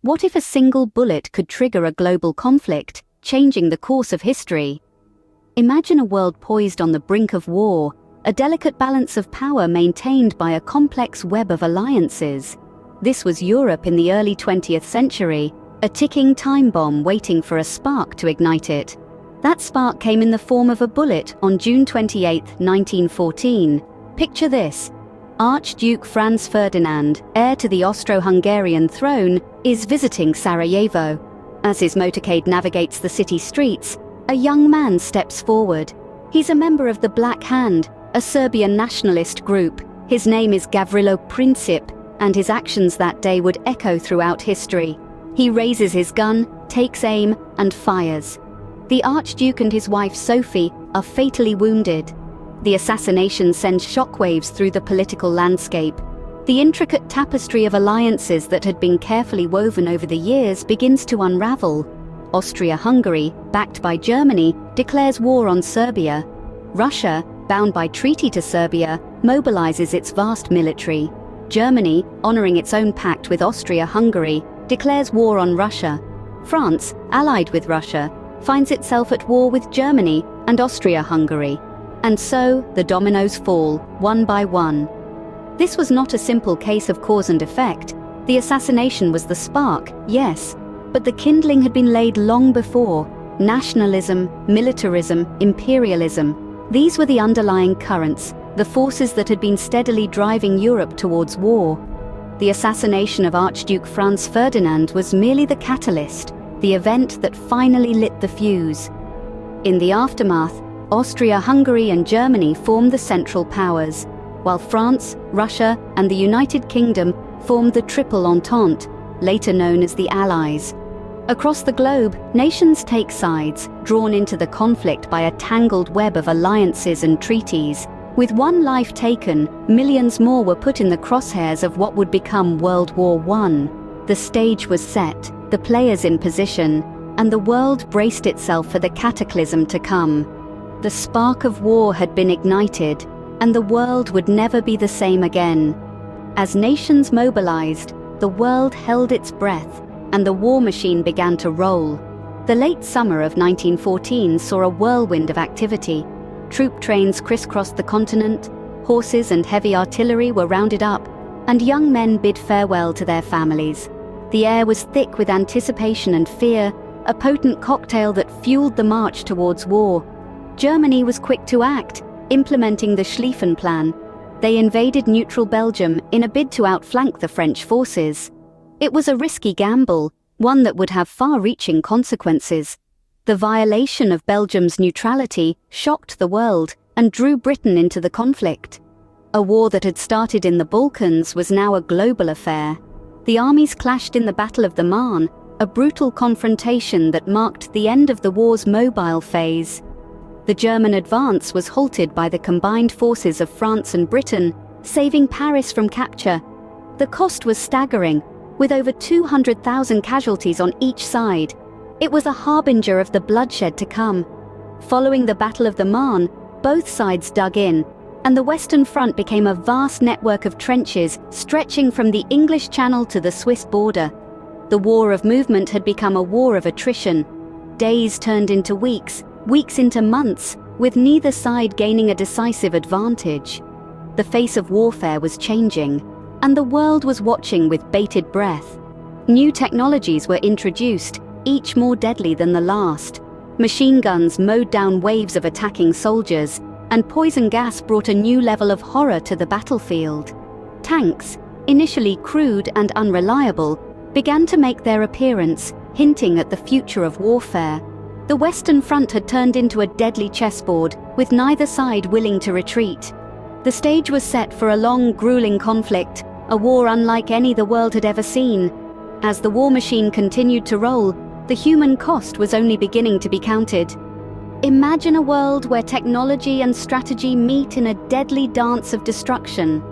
What if a single bullet could trigger a global conflict, changing the course of history? Imagine a world poised on the brink of war, a delicate balance of power maintained by a complex web of alliances. This was Europe in the early 20th century, a ticking time bomb waiting for a spark to ignite it. That spark came in the form of a bullet on June 28, 1914. Picture this. Archduke Franz Ferdinand, heir to the Austro-Hungarian throne, is visiting Sarajevo. As his motorcade navigates the city streets, a young man steps forward. He's a member of the Black Hand, a Serbian nationalist group. His name is Gavrilo Princip, and his actions that day would echo throughout history. He raises his gun, takes aim, and fires. The Archduke and his wife Sophie are fatally wounded. The assassination sends shockwaves through the political landscape. The intricate tapestry of alliances that had been carefully woven over the years begins to unravel. Austria-Hungary, backed by Germany, declares war on Serbia. Russia, bound by treaty to Serbia, mobilizes its vast military. Germany, honoring its own pact with Austria-Hungary, declares war on Russia. France, allied with Russia, finds itself at war with Germany and Austria-Hungary. And so, the dominoes fall, one by one. This was not a simple case of cause and effect. The assassination was the spark, yes, but the kindling had been laid long before. Nationalism, militarism, imperialism. These were the underlying currents, the forces that had been steadily driving Europe towards war. The assassination of Archduke Franz Ferdinand was merely the catalyst, the event that finally lit the fuse. In the aftermath, Austria-Hungary and Germany formed the Central Powers, while France, Russia, and the United Kingdom formed the Triple Entente, later known as the Allies. Across the globe, nations take sides, drawn into the conflict by a tangled web of alliances and treaties. With one life taken, millions more were put in the crosshairs of what would become World War I. The stage was set, the players in position, and the world braced itself for the cataclysm to come. The spark of war had been ignited, and the world would never be the same again. As nations mobilized, the world held its breath, and the war machine began to roll. The late summer of 1914 saw a whirlwind of activity. Troop trains crisscrossed the continent, horses and heavy artillery were rounded up, and young men bid farewell to their families. The air was thick with anticipation and fear, a potent cocktail that fueled the march towards war. Germany was quick to act, implementing the Schlieffen Plan. They invaded neutral Belgium in a bid to outflank the French forces. It was a risky gamble, one that would have far-reaching consequences. The violation of Belgium's neutrality shocked the world and drew Britain into the conflict. A war that had started in the Balkans was now a global affair. The armies clashed in the Battle of the Marne, a brutal confrontation that marked the end of the war's mobile phase. The German advance was halted by the combined forces of France and Britain, saving Paris from capture. The cost was staggering, with over 200,000 casualties on each side. It was a harbinger of the bloodshed to come. Following the Battle of the Marne, both sides dug in, and the Western Front became a vast network of trenches stretching from the English Channel to the Swiss border. The war of movement had become a war of attrition. Days turned into weeks, weeks into months, with neither side gaining a decisive advantage. The face of warfare was changing, and the world was watching with bated breath. New technologies were introduced, each more deadly than the last. Machine guns mowed down waves of attacking soldiers, and poison gas brought a new level of horror to the battlefield. Tanks, initially crude and unreliable, began to make their appearance, hinting at the future of warfare. The Western Front had turned into a deadly chessboard, with neither side willing to retreat. The stage was set for a long, grueling conflict, a war unlike any the world had ever seen. As the war machine continued to roll, the human cost was only beginning to be counted. Imagine a world where technology and strategy meet in a deadly dance of destruction.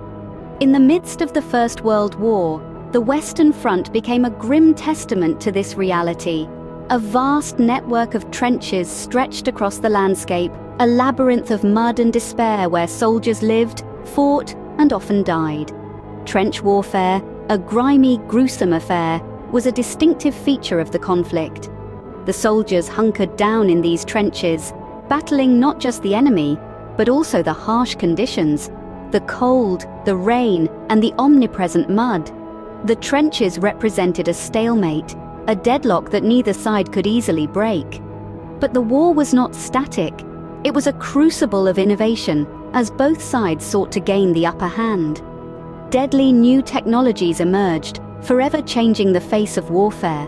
In the midst of the First World War, the Western Front became a grim testament to this reality. A vast network of trenches stretched across the landscape, a labyrinth of mud and despair where soldiers lived, fought, and often died. Trench warfare, a grimy, gruesome affair, was a distinctive feature of the conflict. The soldiers hunkered down in these trenches, battling not just the enemy, but also the harsh conditions, the cold, the rain, and the omnipresent mud. The trenches represented a stalemate, a deadlock that neither side could easily break. But the war was not static. It was a crucible of innovation, as both sides sought to gain the upper hand. Deadly new technologies emerged, forever changing the face of warfare.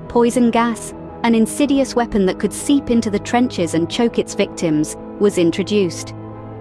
Poison gas, an insidious weapon that could seep into the trenches and choke its victims, was introduced.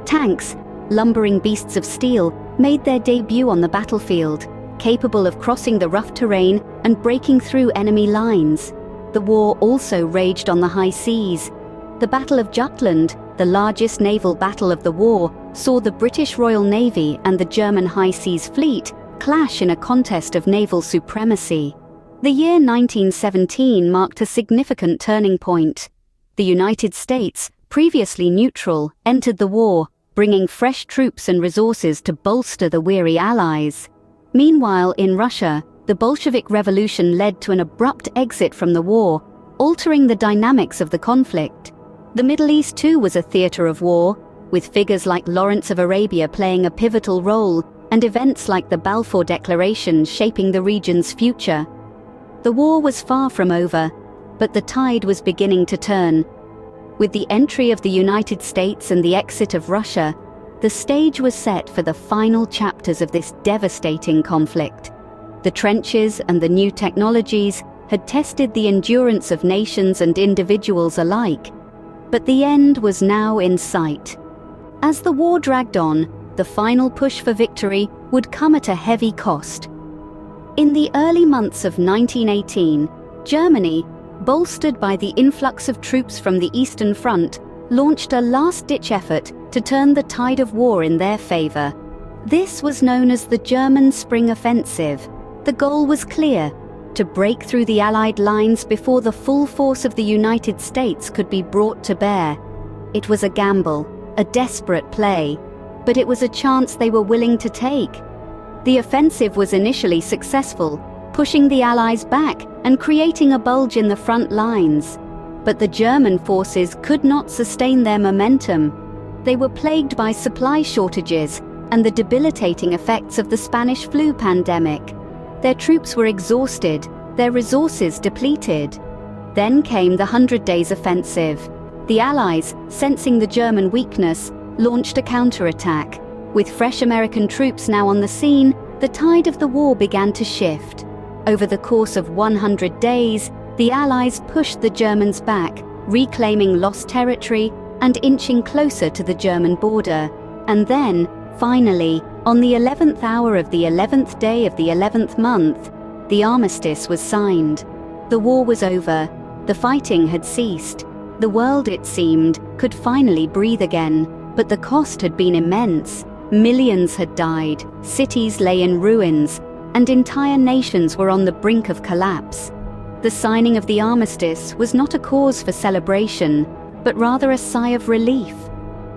Tanks, lumbering beasts of steel, made their debut on the battlefield, capable of crossing the rough terrain and breaking through enemy lines. The war also raged on the high seas. The Battle of Jutland, the largest naval battle of the war, saw the British Royal Navy and the German High Seas Fleet clash in a contest of naval supremacy. The year 1917 marked a significant turning point. The United States, previously neutral, entered the war, bringing fresh troops and resources to bolster the weary Allies. Meanwhile, in Russia, the Bolshevik Revolution led to an abrupt exit from the war, altering the dynamics of the conflict. The Middle East too was a theater of war, with figures like Lawrence of Arabia playing a pivotal role and events like the Balfour Declaration shaping the region's future. The war was far from over, but the tide was beginning to turn. With the entry of the United States and the exit of Russia, the stage was set for the final chapters of this devastating conflict. The trenches and the new technologies had tested the endurance of nations and individuals alike, but the end was now in sight. As the war dragged on, the final push for victory would come at a heavy cost. In the early months of 1918, Germany, bolstered by the influx of troops from the Eastern Front, launched a last-ditch effort to turn the tide of war in their favor. This was known as the German Spring Offensive. The goal was clear: to break through the Allied lines before the full force of the United States could be brought to bear. It was a gamble, a desperate play, but it was a chance they were willing to take. The offensive was initially successful, pushing the Allies back and creating a bulge in the front lines. But the German forces could not sustain their momentum. They were plagued by supply shortages and the debilitating effects of the Spanish flu pandemic. Their troops were exhausted, their resources depleted. Then came the 100 Days Offensive. The Allies, sensing the German weakness, launched a counterattack. With fresh American troops now on the scene, the tide of the war began to shift. Over the course of 100 days, the Allies pushed the Germans back, reclaiming lost territory and inching closer to the German border. And then, finally, on the 11th hour of the 11th day of the 11th month, the Armistice was signed. The war was over. The fighting had ceased. The world, it seemed, could finally breathe again, but the cost had been immense. Millions had died, cities lay in ruins, and entire nations were on the brink of collapse. The signing of the Armistice was not a cause for celebration, but rather a sigh of relief.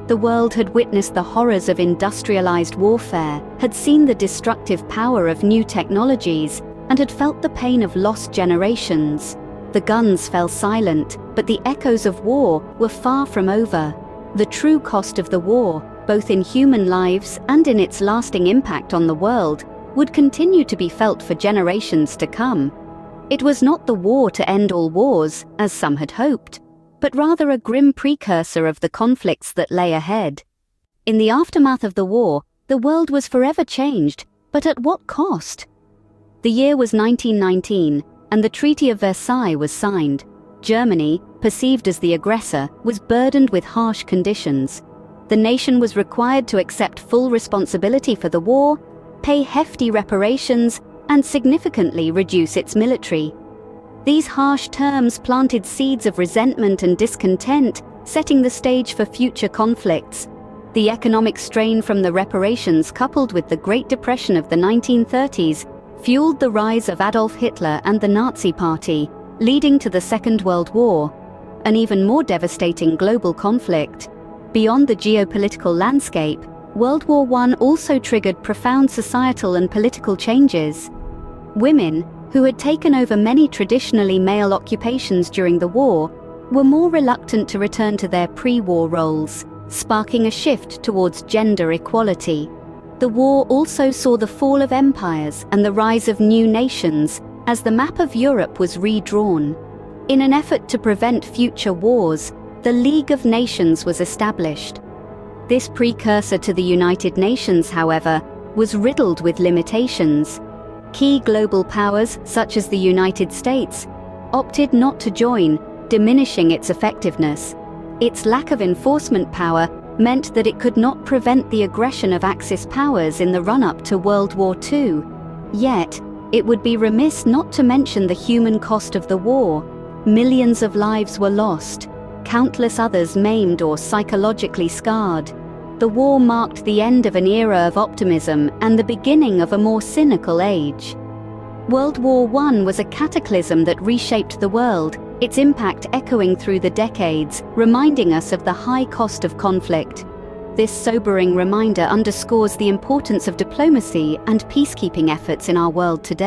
The world had witnessed the horrors of industrialized warfare, had seen the destructive power of new technologies, and had felt the pain of lost generations. The guns fell silent, but the echoes of war were far from over. The true cost of the war, both in human lives and in its lasting impact on the world, would continue to be felt for generations to come. It was not the war to end all wars, as some had hoped, but rather a grim precursor of the conflicts that lay ahead. In the aftermath of the war, the world was forever changed, but at what cost? The year was 1919, and the Treaty of Versailles was signed. Germany, perceived as the aggressor, was burdened with harsh conditions. The nation was required to accept full responsibility for the war, pay hefty reparations, and significantly reduce its military. These harsh terms planted seeds of resentment and discontent, setting the stage for future conflicts. The economic strain from the reparations, coupled with the Great Depression of the 1930s, fueled the rise of Adolf Hitler and the Nazi Party, leading to the Second World War, an even more devastating global conflict. Beyond the geopolitical landscape, World War I also triggered profound societal and political changes. Women, who had taken over many traditionally male occupations during the war, were more reluctant to return to their pre-war roles, sparking a shift towards gender equality. The war also saw the fall of empires and the rise of new nations as the map of Europe was redrawn. In an effort to prevent future wars, the League of Nations was established. This precursor to the United Nations, however, was riddled with limitations. Key global powers, such as the United States, opted not to join, diminishing its effectiveness. Its lack of enforcement power meant that it could not prevent the aggression of Axis powers in the run-up to World War II. Yet, it would be remiss not to mention the human cost of the war. Millions of lives were lost, countless others maimed or psychologically scarred. The war marked the end of an era of optimism and the beginning of a more cynical age. World War I was a cataclysm that reshaped the world, its impact echoing through the decades, reminding us of the high cost of conflict. This sobering reminder underscores the importance of diplomacy and peacekeeping efforts in our world today.